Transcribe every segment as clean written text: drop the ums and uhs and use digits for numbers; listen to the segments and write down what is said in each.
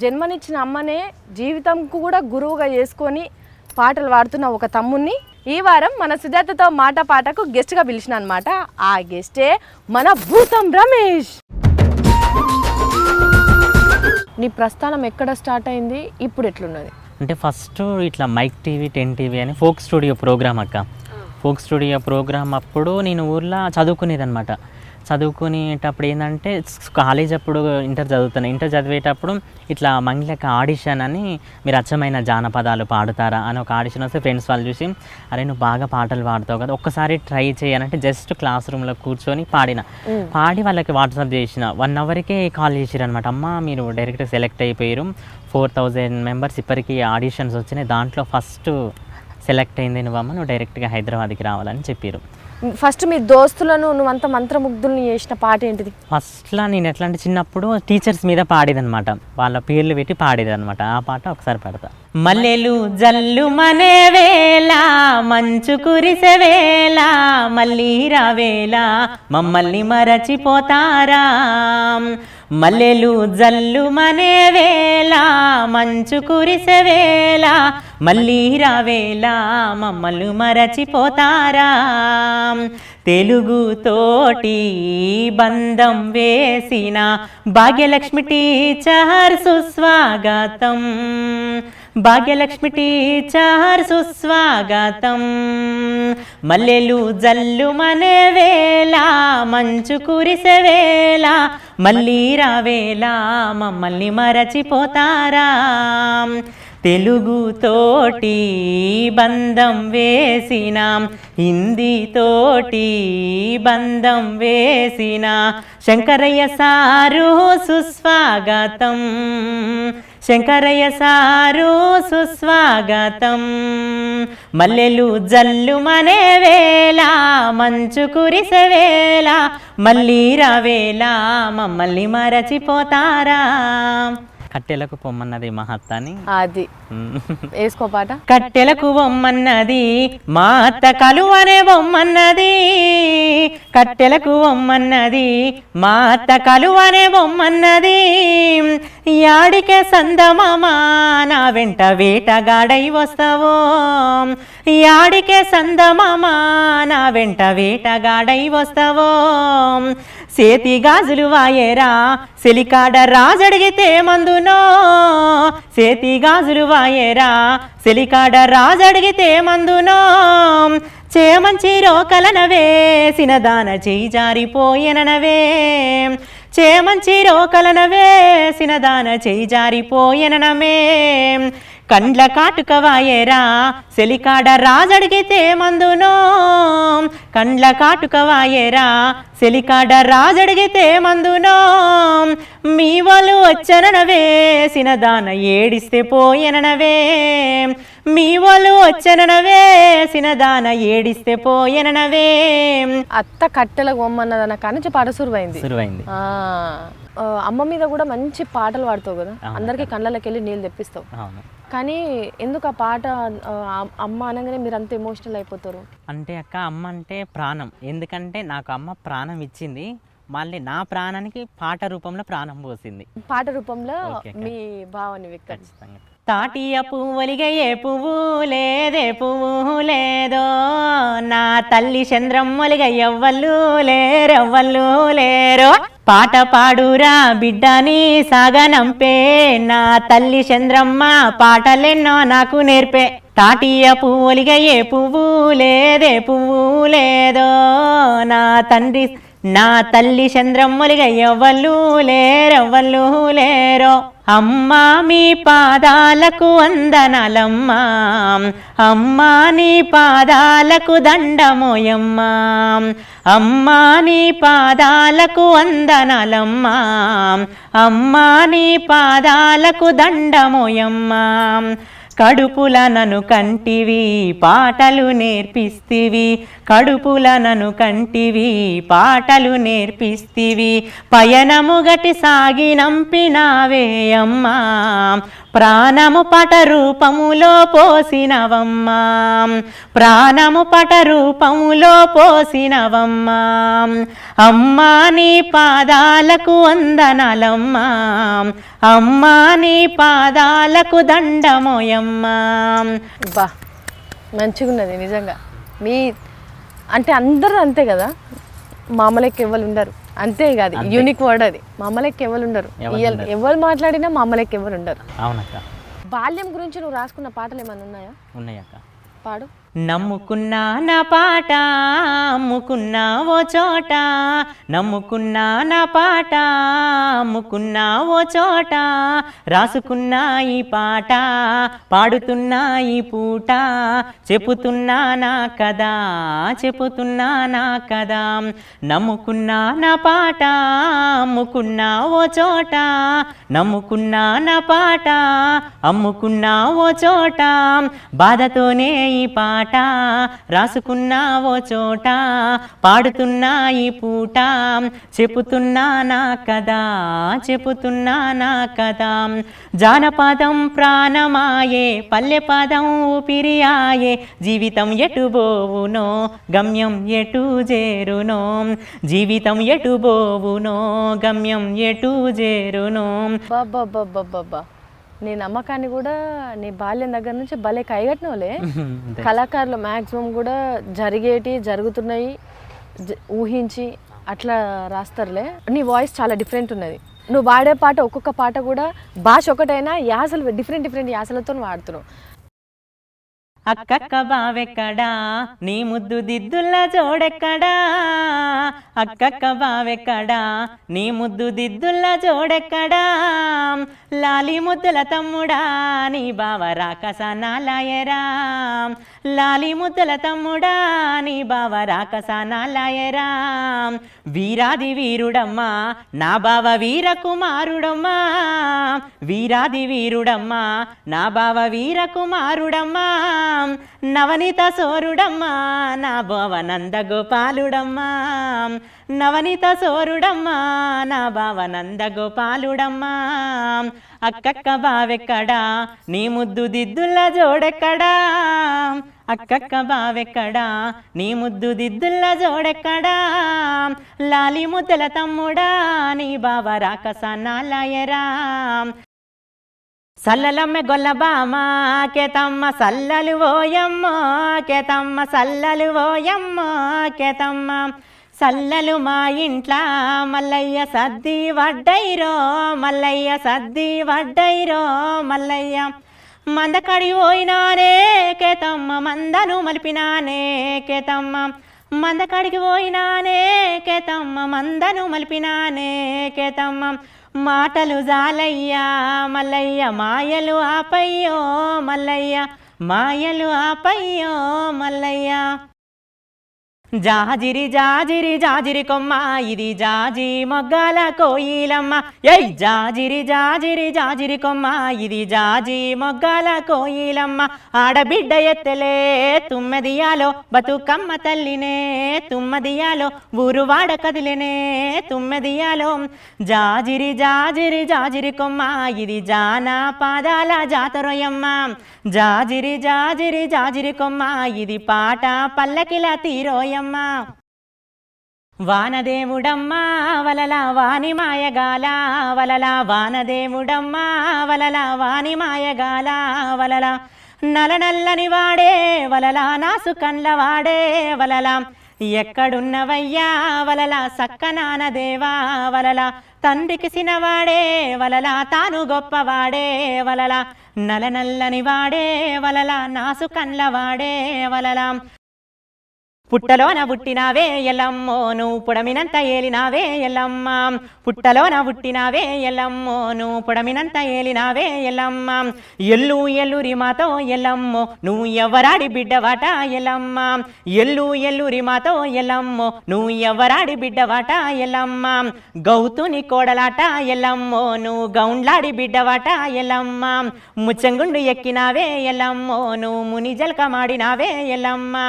జన్మనిచ్చిన అమ్మనే జీవితంకు కూడా గురువుగా చేసుకొని పాటలు పాడుతున్న ఒక తమ్ముణ్ణి ఈ వారం మన సుజాతతో మాట పాటకు గెస్ట్గా పిలిచిన అనమాట. ఆ గెస్టే మన భూతం రమేష్. నీ ప్రస్థానం ఎక్కడ స్టార్ట్ అయింది, ఇప్పుడు ఎట్లున్నది? అంటే ఫస్ట్ ఇట్లా మైక్ టీవీ 10 టీవీ అని ఫోక్ స్టూడియో ప్రోగ్రామ్ అక్క. ఫోక్ స్టూడియో ప్రోగ్రామ్ అప్పుడు నేను ఊర్లో చదువుకునేదనమాట. చదువుకునేటప్పుడు ఏంటంటే కాలేజ్ అప్పుడు ఇంటర్ చదివేటప్పుడు ఇట్లా మంగళక ఆడిషన్ అని మీరు అచ్చమైన జానపదాలు పాడుతారా అని ఒక ఆడిషన్ వస్తే ఫ్రెండ్స్ వాళ్ళు చూసి అరే నువ్వు బాగా పాటలు పాడుతావు కదా ఒక్కసారి ట్రై చేయాలంటే జస్ట్ క్లాస్ రూమ్లో కూర్చొని పాడి వాళ్ళకి వాట్సాప్ చేసిన 1 అవర్కే కాల్ చేసిరు అనమాట. అమ్మ మీరు డైరెక్ట్ సెలెక్ట్ అయిపోయారు, 4000 మెంబర్స్ ఇప్పటికీ ఆడిషన్స్ వచ్చినాయి, దాంట్లో ఫస్ట్ సెలెక్ట్ అయింది నువ్వమ్మ, నువ్వు డైరెక్ట్గా హైదరాబాద్కి రావాలని చెప్పారు. ఫస్ట్ మీ దోస్తులను నువ్వంత మంత్రముగ్ధుల్ని చేసిన పాట ఏంటిది? ఫస్ట్లో నేను ఎట్లా అంటే చిన్నప్పుడు టీచర్స్ మీద పాడేదనమాట, వాళ్ళ పేర్లు పెట్టి పాడేదనమాట. ఆ పాట ఒకసారి పాడతా. మల్లెలు జల్లు మనే వేళ మంచు కురిసే వేళ మళ్ళీ రావేళ మమ్మల్ని మరచిపోతారా, మల్లెలు జల్లు మనే వేళ మంచు కురిసే వేళ మళ్ళీ రావేళ మమ్మల్ని మరచిపోతారా, తెలుగు తోటి బంధం వేసిన భాగ్యలక్ష్మి టీచర్ సుస్వాగతం, భాగ్యలక్ష్మి టీచర్ సుస్వాగతం, మల్లెలు జల్లు మనే వేళ మంచు కురిసే వేళ మళ్ళీ రావేళ మమ్మల్ని మరచిపోతారా, తెలుగు తోటి బంధం వేసిన హిందీ తోటి బంధం వేసిన శంకరయ్య సారు సుస్వాగతం, శంకరయ్య సారు సుస్వాగతం, మల్లెలు జల్లు మనే వేళ మంచు కురిసే వేళ మళ్ళీ రావేళ మమ్మల్ని మరచిపోతారా. కట్టెలకు పొమ్మన్నది మహత్తాని అది వేసుకో పాట. కట్టెలకు బొమ్మన్నది మా అత్త కలువనే బొమ్మన్నది, కట్టెలకు బొమ్మన్నది మా అత్త కలువనే బొమ్మన్నది, యాడికే సందమామా నా వెంట వేటగాడై వస్తావో, యాడికే సందమామా నా వెంట వేటగాడై వస్తావో, సేతి గాజులు వాయేరా సెలికాడ రాజడిగితే మందునో, సేతి గాజులు వాయేరా సెలికాడ రాజడిగితే మందునో, చేమంచి రోకలనవే సినదాన చేయి జారిపోయెననవే, చేమంచి రోకలనవే సినదాన చేయి జారిపోయెననమే, కండ్ల కాటుక వాయేరా సెలికాడ రాజడిగితే మందునో, కండ్ల కాటుక వాయేరా సెలికాడ రాజడిగితే మందునో, మీ వాళ్ళు వచ్చననవే సినదాన ఏడిస్తే పోయెననవే, మీ వాళ్ళు వచ్చననవే సినదాన ఏడిస్తే పోయెననవే. అత్త కట్టెలకు బొమ్మన్నదన్న కానీ పాట సురువైంది. అమ్మ మీద కూడా మంచి పాటలు పాడుతావు కదా, అందరికీ కళ్ళకి వెళ్ళి నీళ్ళు తెప్పిస్తావు. కానీ ఎందుకు ఆ పాట అమ్మ అనగానే మీరు అంత ఎమోషనల్ అయిపోతారు? అంటే అక్క అమ్మ అంటే ప్రాణం, ఎందుకంటే నాకు అమ్మ ప్రాణం ఇచ్చింది, మళ్ళీ నా ప్రాణానికి పాట రూపంలో ప్రాణం పోసింది. పాట రూపంలో మీ భావాన్ని వ్యక్తం. తాటియ పువ్వులిగా ఏ పువ్వు లేదే పువ్వు లేదో, నా తల్లి చంద్రమ్మలిగా ఎవ్వళ్ళు లేరెవ్వళ్ళు లేరో, పాట పాడురా బిడ్డని సాగనంపే నా తల్లి చంద్రమ్మ పాటలెన్నో నాకు నేర్పే, తాటియ పువ్వులిగా ఏ పువ్వు లేదే పువ్వు లేదో, నా తల్లి చంద్రమ్మలిగా ఎవ్వళ్ళు లేరెవ్వళ్ళు లేరో, అమ్మా మీ పాదాలకు వందనాలమ్మా, అమ్మా నీ పాదాలకు దండమోయమ్మా, అమ్మా నీ పాదాలకు వందనాలమ్మా, అమ్మా నీ పాదాలకు దండమోయమ్మా, కడుపుల నన్ను కంటివి పాటలు నేర్పిస్తివి, కడుపుల నన్ను కంటివి పాటలు నేర్పిస్తివి, పయనము గటి సాగి నంపినావే అమ్మా, ప్రాణము పట రూపములో పోసినవమ్మా ప్రాణము పట రూపములో పోసినవమ్మా అమ్మా నీ పాదాలకు వందనాలమ్మా అమ్మా నీ పాదాలకు దండమోయమ్మా. బా మంచిగా ఉన్నది నిజంగా. మీ అంటే అందరూ అంతే కదా, మామలెక్క ఎవరు ఉండరు, అంతే కాదు యూనిక్ వర్డ్ అది, మామలెక్క ఎవరు ఉండరు, ఎవరు మాట్లాడినా మామలెక్క ఎవరు ఉండరు. అవునక్క. బాల్యం గురించి నువ్వు రాసుకున్న పాటలు ఏమైనా ఉన్నాయా? ఉన్నాయక్క. పాడు. నమ్ముకున్నా నా పాట అమ్ముకున్నా ఓ చోట నమ్ముకున్నా నా పాట అమ్ముకున్నా ఓ చోట రాసుకున్నా ఈ పాట పాడుతున్నా ఈ పూట చెప్పుతున్నా నా కదా చెప్పుతున్నా నా కదా నమ్ముకున్నా నా పాట అమ్ముకున్నా ఓ చోట నమ్ముకున్నా నా పాట అమ్ముకున్నా ఓ చోట బాధతోనే ఈ పాట రాసుకున్నా ఓ చోట పాడుతున్నా ఈ పూట చెప్పుతున్నా నా కదా చెప్పుతున్నా నా కదా జానపదం ప్రాణమాయే పల్లె పదం ఊపిరియాయే జీవితం ఎటు బోవునో గమ్యం ఎటు చేరునో జీవితం ఎటు బోవునో గమ్యం ఎటు చేరునో. బాబా నీ నమ్మకాన్ని కూడా నీ బాల్యం దగ్గర నుంచి భలే కైగట్టినోలే. కళాకారులు మ్యాక్సిమం కూడా జరుగుతున్నాయి ఊహించి అట్లా రాస్తారులే. నీ వాయిస్ చాలా డిఫరెంట్ ఉన్నది. నువ్వు వాడే పాట ఒక్కొక్క పాట కూడా భాష ఒకటైనా యాసలు డిఫరెంట్ యాసలతో వాడుతున్నావు. అక్కక్క బావెక్కడా నీ ముద్దు దిద్దుల్లా జోడెక్కడా అక్కక్క బావెక్కడా నీ ముద్దు దిద్దుల్లా జోడెక్కడా లాలి ముద్దుల తమ్ముడా నీ బావ రాకసానాలయరా లాలి ముద్దుల తమ్ముడా నీ బావ రాకసానాలయరా వీరాది వీరుడమ్మా నా బావ వీర కుమారుడమ్మా వీరాది వీరుడమ్మా నా బావ వీర కుమారుడమ్మా నవనీత సోరుడమ్మా నా బావ నందగోపాలుడమ్మా నవనీత సోరుడమ్మా నా బావ నందగోపాలుడమ్మా అక్కక్క బావెక్కడా నీ ముద్దు దిద్దుల జోడెక్కడా అక్కక్క బావెక్కడా నీ ముద్దు దిద్దుల జోడెక్కడా లాలి ముద్దల తమ్ముడా నీ బావ రాకసానాలయరా సల్లలమ్మె గొల్లబామ కేతమ్మ సల్లలు ఓయమ్మ కేతమ్మ సల్లలు ఓయమ్మ కేతమ్మ సల్లలు మా ఇంట్లా మల్లయ్య సద్ది వడ్డైరో మల్లయ్య సద్ది వడ్డైరో మల్లయ్య మందకడి పోయినానే కేతమ్మ మందను మలిపినానే కేతమ్మ మందకడికి పోయినానే కేతమ్మ మందను మలిపినానే కేతమ్మ మాటలు జాలయ్యా మల్లయ్య మాయలు ఆపయ్యో మల్లయ్య మాయలు ఆపయ్యో మల్లయ్య జాజిరి జాజిరి జాజిరి కొమ్మ ఇది జాజి మొగ్గల కోయిలమ్మ ఏయ్ జాజిరి జాజిరి జాజిరి కొమ్మ ఇది జాజి మొగ్గల కోయిలమ్మ ఆడబిడ్డ ఎత్తలే తుమ్మెదియాలో బతుకమ్మ తల్లినే తుమ్మదియాలో ఊరువాడ కదిలేనే తుమ్మెదియాలో జాజిరి జాజిరి జాజిరి కొమ్మ ఇది జానా పాదాల జాతరయమ్మ జాజిరి జాజిరి జాజిరి కొమ్మ ఇది పాట పల్లకిల తీరోయమ్మ వానదేవుడమ్మా వలల వాని మాయగాల వలల వానదేవుడమ్మా వలల వాని మాయగాల వలల నల నల్లని వాడే వలల నాసు కండ్ల వాడే వలల ఎక్కడున్నవయ్యా వలల సక్కనాన దేవా వలల తండ్రికి సినవాడే వలల తాను గొప్పవాడే వలల నల నల్లని వాడే వలల నాసు కండ్ల వాడే వలల పుట్టలోన పుట్టినావే ఎల్లమ్మో నువ్వు పుడమినంత ఏలినావే ఎల్లమ్మ పుట్టలోన పుట్టినావే ఎల్లమ్మో నువ్వు పుడమినంత ఏలినావే ఎల్లమ్మ ఎల్లు ఎల్లురి మాతో ఎల్లమ్మో నువ్వు ఎవరాడి బిడ్డవాట ఎల్లమ్మ ఎల్లు ఎల్లురి మాతో ఎల్లమ్మో నువ్వు ఎవరాడి బిడ్డవాట ఎల్లమ్మ గౌతుని కోడలాట ఎల్లమ్మో నువ్వు గౌండ్లాడి బిడ్డవాట ఎల్లమ్మ ముచ్చంగుండు ఎక్కినావే ఎల్లమ్మో నువ్వు ముని జల్క మాడినావే ఎల్లమ్మ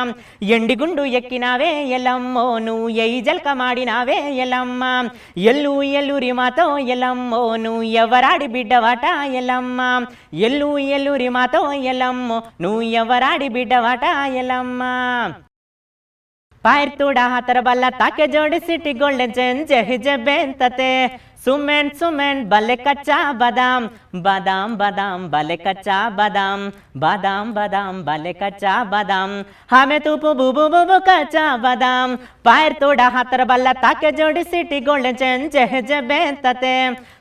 ఎండిగుండు ఎక్కినావే ఎల్లమ్మో నువ్వు ఎయి జల్క మాడినావే ఎల్లమ్మ ఎల్లు ఎల్లురి మాతో ఎల్లమ్మో నువ్వు ఎవరాడి బిడ్డవాట ఎల్లమ్మ ఎల్లు ఎల్లురి మాతో ఎల్లమ్మో నువ్వు ఎవరాడి బిడ్డవాట ఎల్లమ్మ पैर तोड़ा हाथर बल्ला ताके जोड़ी सिटी गोल्डन चैन जह बेंतते सुमेंट सुमेंट बल्ले कच्चा बादाम बादाम बादाम बल्ले कच्चा बादाम बादाम बादाम बल्ले कच्चा बादाम हमें तू बुबू बुबू कच्चा बादाम पैर तोड़ा हाथर बल्ला ताके जोड़ी सिटी गोल्डन चैन जह बेंतते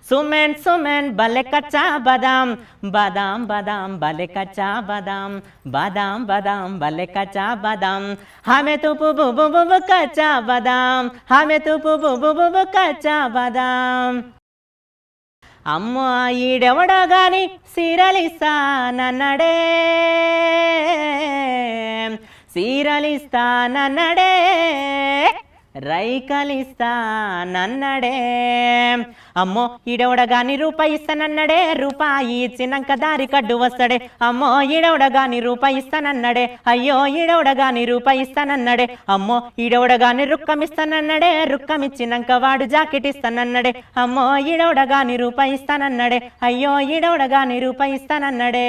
सुमेंट सुमेंट बल्ले कच्चा बादाम बादाम बादाम बल्ले कच्चा बादाम बादाम बादाम बल्ले कच्चा बादाम हमें तो बुबू बुबू कच्चा बादाम हमें तो बुबू बुबू कच्चा बादाम అమ్మ ఈడెవడో గాని సీరలిస్తానన్నడే సీరలిస్తానన్నడే రైకలిస్తానన్నడే అమ్మో ఈడెవడ గాని రూపాయి ఇస్తానన్నడే రూపాయి ఇచ్చినాక దారి కడ్డు వస్తాడే అమ్మో ఈడెవడ గాని రూపాయి ఇస్తానన్నడే అయ్యో ఈడెవడ గాని రూపాయి ఇస్తానన్నడే అమ్మో ఈడెవడ గాని రుక్కం ఇస్తానన్నడే రుక్కం ఇచ్చినాక వాడు జాకెట్ ఇస్తానన్నడే అమ్మో ఈడెవడ గాని రూపాయి ఇస్తానన్నడే అయ్యో ఈడెవడ గాని రూపాయి ఇస్తానన్నడే.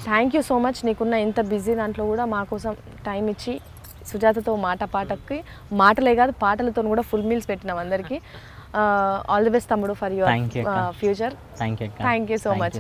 Thank you so much. నీకున్న ఇంత బిజీ దాంట్లో కూడా మా కోసం టైం ఇచ్చి సుజాతతో పాటకి మాటలే కాదు పాటలతో కూడా ఫుల్ మీల్స్ పెట్టినాం అందరికీ. ఆల్ ది బెస్ట్ తమ్ముడు for your future. Thank you so much.